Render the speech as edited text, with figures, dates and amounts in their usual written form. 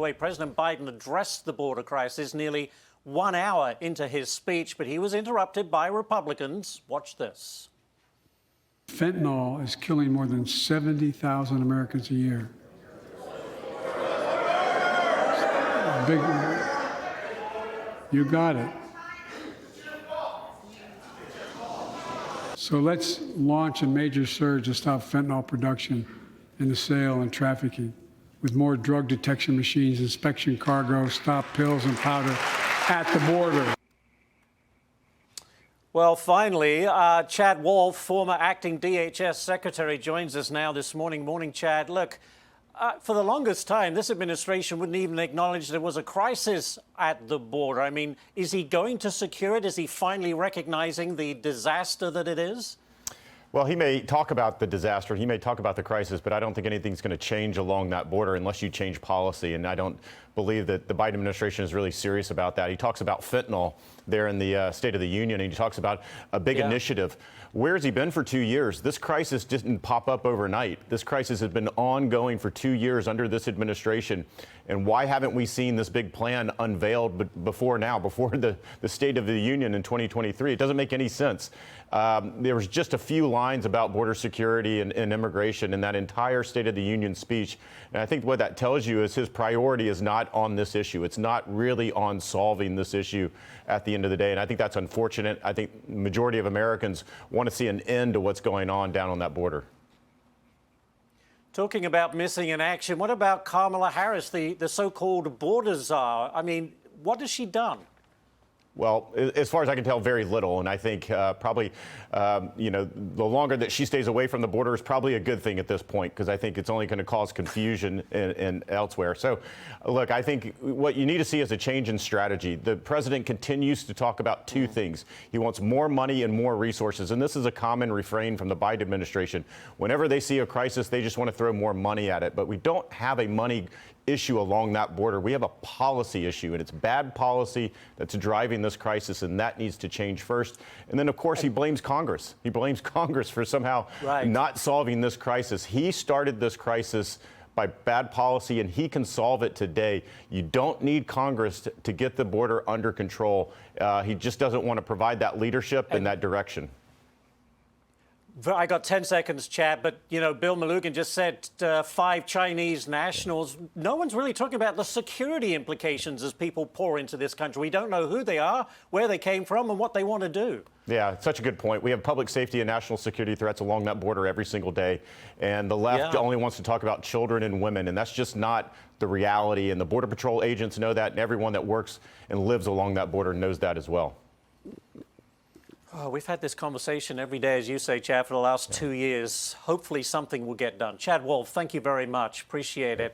The way President Biden addressed the border crisis nearly 1 hour into his speech, but he was interrupted by Republicans. Watch this. Fentanyl is killing more than 70,000 Americans a year. Big, you got it. So let's launch a major surge to stop fentanyl production and the sale and trafficking with more drug detection machines, inspection cargo, stop pills and powder at the border. Well, finally, Chad Wolf, former acting DHS secretary, joins us now this morning. Morning, Chad. Look, for the longest time, this administration wouldn't even acknowledge there was a crisis at the border. I mean, is he going to secure it? Is he finally recognizing the disaster that it is? Well, he may talk about the disaster, he may talk about the crisis, but I don't think anything's going to change along that border unless you change policy. And I don't believe that the Biden administration is really serious about that. He talks about fentanyl there in the State of the Union, and he talks about a big initiative. Where has he been for 2 years? This crisis didn't pop up overnight. This crisis has been ongoing for 2 years under this administration. And why haven't we seen this big plan unveiled before now, before the State of the Union in 2023? It doesn't make any sense. There was just a few lines about border security and immigration in that entire State of the Union speech. And I think what that tells you is his priority is not on this issue. It's not really on solving this issue at the end of the day. And I think that's unfortunate. I think the majority of Americans want to see an end to what's going on down on that border. Talking about missing in action, what about Kamala Harris, the so-called border czar? I mean, what has she done? Well, as far as I can tell, very little. And I think probably, the longer that she stays away from the border is probably a good thing at this point, because I think it's only going to cause confusion and elsewhere. So, look, I think what you need to see is a change in strategy. The president continues to talk about two things. He wants more money and more resources. And this is a common refrain from the Biden administration. Whenever they see a crisis, they just want to throw more money at it. But we don't have a money issue along that border. We have a policy issue, and it's bad policy that's driving this crisis, and that needs to change first. And then, of course, he blames Congress. He blames Congress for somehow not solving this crisis. He started this crisis by bad policy, and he can solve it today. You don't need Congress to get the border under control. He just doesn't want to provide that leadership in that direction. I got 10 seconds, Chad, but, Bill Malugin just said 5 Chinese nationals. No one's really talking about the security implications as people pour into this country. We don't know who they are, where they came from, and what they want to do. Yeah, such a good point. We have public safety and national security threats along that border every single day. And the left only wants to talk about children and women, and that's just not the reality. And the Border Patrol agents know that, and everyone that works and lives along that border knows that as well. Oh, we've had this conversation every day, as you say, Chad, for the last 2 years. Hopefully something will get done. Chad Wolf, thank you very much. Appreciate it.